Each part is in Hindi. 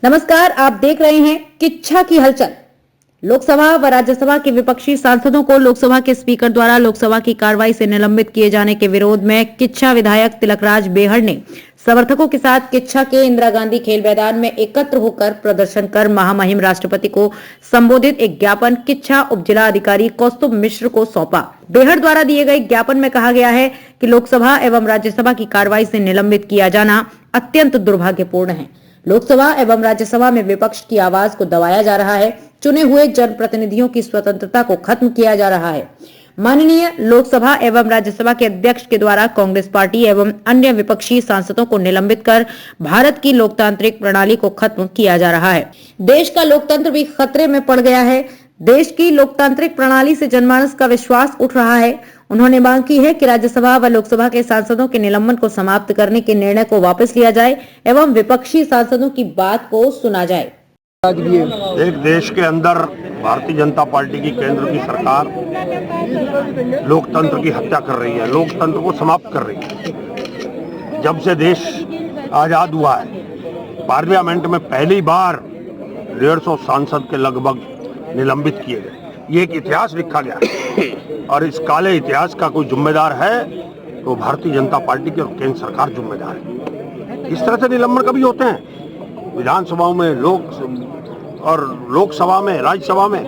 नमस्कार, आप देख रहे हैं किच्छा की हलचल। लोकसभा व राज्यसभा के विपक्षी सांसदों को लोकसभा के स्पीकर द्वारा लोकसभा की कार्रवाई से निलंबित किए जाने के विरोध में किच्छा विधायक तिलकराज बेहड़ ने समर्थकों के साथ किच्छा के इंदिरा गांधी खेल मैदान में एकत्र होकर प्रदर्शन कर महामहिम राष्ट्रपति को संबोधित एक ज्ञापन किच्छा उपजिला अधिकारी कौस्तुभ मिश्र को सौंपा। बेहड़ द्वारा दिए गए ज्ञापन में कहा गया है कि लोकसभा एवं राज्यसभा की कार्रवाई से निलंबित किया जाना अत्यंत दुर्भाग्यपूर्ण है। लोकसभा एवं राज्यसभा में विपक्ष की आवाज को दबाया जा रहा है। चुने हुए जनप्रतिनिधियों की स्वतंत्रता को खत्म किया जा रहा है। माननीय लोकसभा एवं राज्यसभा के अध्यक्ष के द्वारा कांग्रेस पार्टी एवं अन्य विपक्षी सांसदों को निलंबित कर भारत की लोकतांत्रिक प्रणाली को खत्म किया जा रहा है। देश का लोकतंत्र भी खतरे में पड़ गया है। देश की लोकतांत्रिक प्रणाली से जनमानस का विश्वास उठ रहा है। उन्होंने मांग की है कि राज्यसभा व लोकसभा के सांसदों के निलंबन को समाप्त करने के निर्णय को वापस लिया जाए एवं विपक्षी सांसदों की बात को सुना जाए। एक देश के अंदर भारतीय जनता पार्टी की केंद्र की सरकार लोकतंत्र की हत्या कर रही है, लोकतंत्र को समाप्त कर रही है। जब से देश आजाद हुआ है, पार्लियामेंट में पहली बार 150 सांसद के लगभग निलंबित किए गए। ये एक इतिहास लिखा गया है और इस काले इतिहास का कोई जिम्मेदार है तो भारतीय जनता पार्टी की और केंद्र सरकार जिम्मेदार है। इस तरह से निलंबन कभी होते हैं विधानसभाओं में, लोकसभा में, राज्यसभा में।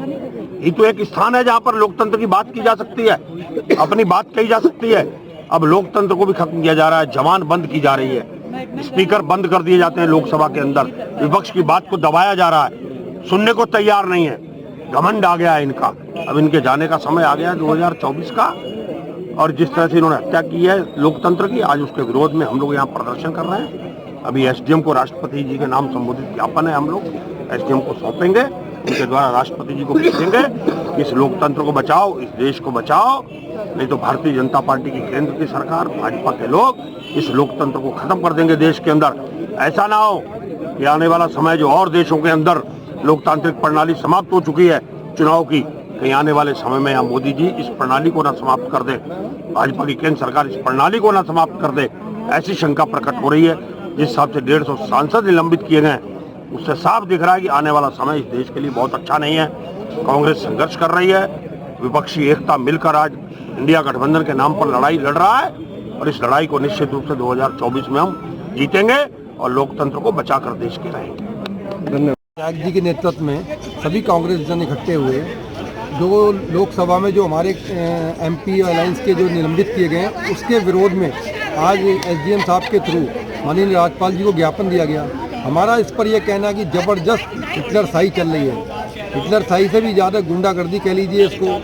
ये तो एक स्थान है जहां पर लोकतंत्र की बात की जा सकती है, अपनी बात कही जा सकती है। अब लोकतंत्र को भी खत्म किया जा रहा है, जबान बंद की जा रही है, स्पीकर बंद कर दिए जाते हैं लोकसभा के अंदर, विपक्ष की बात को दबाया जा रहा है, सुनने को तैयार नहीं है। घमंड आ गया है इनका। अब इनके जाने का समय आ गया 2024 का। और जिस तरह से इन्होंने हत्या की है लोकतंत्र की, आज उसके विरोध में हम लोग यहाँ प्रदर्शन कर रहे हैं। अभी एसडीएम को राष्ट्रपति जी के नाम संबोधित ज्ञापन है, हम लोग एसडीएम को सौंपेंगे, उनके द्वारा राष्ट्रपति जी को भेजेंगे कि इस लोकतंत्र को बचाओ, इस देश को बचाओ, नहीं तो भारतीय जनता पार्टी की केंद्र की सरकार, भाजपा के लोग इस लोकतंत्र को खत्म कर देंगे देश के अंदर। ऐसा ना हो कि आने वाला समय जो और देशों के अंदर लोकतांत्रिक प्रणाली समाप्त हो चुकी है चुनाव की, कहीं आने वाले समय में यहाँ मोदी जी इस प्रणाली को ना समाप्त कर दे, भाजपा की केंद्र सरकार इस प्रणाली को ना समाप्त कर दे, ऐसी शंका प्रकट हो रही है। जिस हिसाब से 150 सांसद निलंबित किए गए उससे साफ दिख रहा है कि आने वाला समय इस देश के लिए बहुत अच्छा नहीं है। कांग्रेस संघर्ष कर रही है, विपक्षी एकता मिलकर आज इंडिया गठबंधन के नाम पर लड़ाई लड़ रहा है और इस लड़ाई को निश्चित रूप से 2024 में हम जीतेंगे और लोकतंत्र को बचाकर देश के रहेंगे। धन्यवाद। नायक जी के नेतृत्व में सभी कांग्रेस जन इकट्ठे हुए, जो लोकसभा में जो हमारे एमपी अलायंस के जो निलंबित किए गए उसके विरोध में आज एसडीएम साहब के थ्रू माननीय राज्यपाल जी को ज्ञापन दिया गया। हमारा इस पर यह कहना कि जबरदस्त हिटलरशाही चल रही है, हिटलरशाही से भी ज़्यादा गुंडागर्दी कह लीजिए इसको,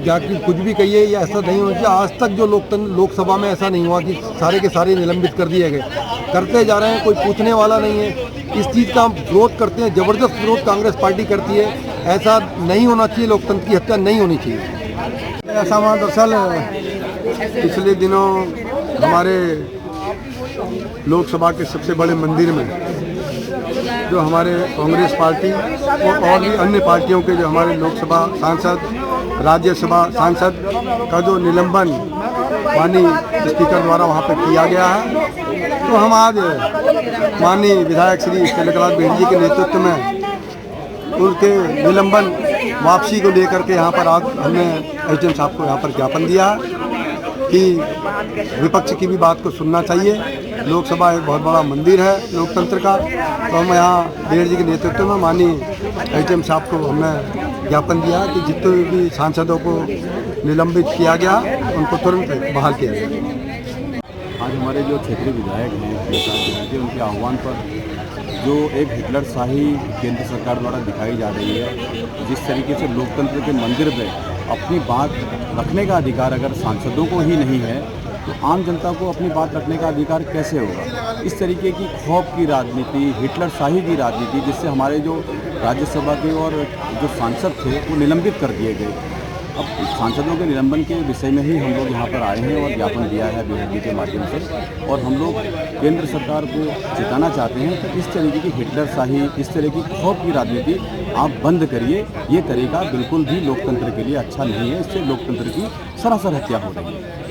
जाकि कुछ भी कहिए, या ऐसा नहीं होना चाहिए। आज तक जो लोकसभा में ऐसा नहीं हुआ कि सारे के सारे निलंबित कर दिए गए, करते जा रहे हैं, कोई पूछने वाला नहीं है। इस चीज़ का हम विरोध करते हैं, ज़बरदस्त विरोध कांग्रेस पार्टी करती है। ऐसा नहीं होना चाहिए, लोकतंत्र की हत्या नहीं होनी चाहिए। ऐसा वहाँ दरअसल पिछले दिनों हमारे लोकसभा के सबसे बड़े मंदिर में जो हमारे कांग्रेस पार्टी और भी अन्य पार्टियों के जो हमारे लोकसभा सांसद, राज्यसभा सांसद का जो निलंबन माननीय स्पीकर द्वारा वहाँ पर किया गया है, तो हम आज माननीय विधायक श्री तिलकराज बेहड़ जी के नेतृत्व में उनके निलंबन वापसी को लेकर के यहाँ पर आज हमने एसडीएम साहब को यहाँ पर ज्ञापन दिया कि विपक्ष की भी बात को सुनना चाहिए। लोकसभा एक बहुत बड़ा मंदिर है लोकतंत्र का, तो हम यहाँ बेहड़ जी के नेतृत्व में माननीय एसडीएम साहब को हमने ज्ञापन दिया कि जितने भी सांसदों को निलंबित किया गया उनको तुरंत बहाल किया जाए। आज हमारे जो क्षेत्रीय विधायक हैं उनके आह्वान पर जो एक हिटलरशाही केंद्र सरकार द्वारा दिखाई जा रही है, जिस तरीके से लोकतंत्र के मंदिर पे अपनी बात रखने का अधिकार अगर सांसदों को ही नहीं है तो आम जनता को अपनी बात रखने का अधिकार कैसे होगा। इस तरीके की खौफ की राजनीति, हिटलरशाही की राजनीति, जिससे हमारे जो राज्यसभा के और जो सांसद थे वो निलंबित कर दिए गए। अब सांसदों के निलंबन के विषय में ही हम लोग यहाँ पर आए हैं और ज्ञापन दिया है बेहड़ जी के माध्यम से, और हम लोग केंद्र सरकार को चेताना चाहते हैं कि इस तरीके की हिटलरशाही, इस तरह की खौफ की राजनीति आप बंद करिए। ये तरीका बिल्कुल भी लोकतंत्र के लिए अच्छा नहीं है, इससे लोकतंत्र की सरासर हत्या हो रही है।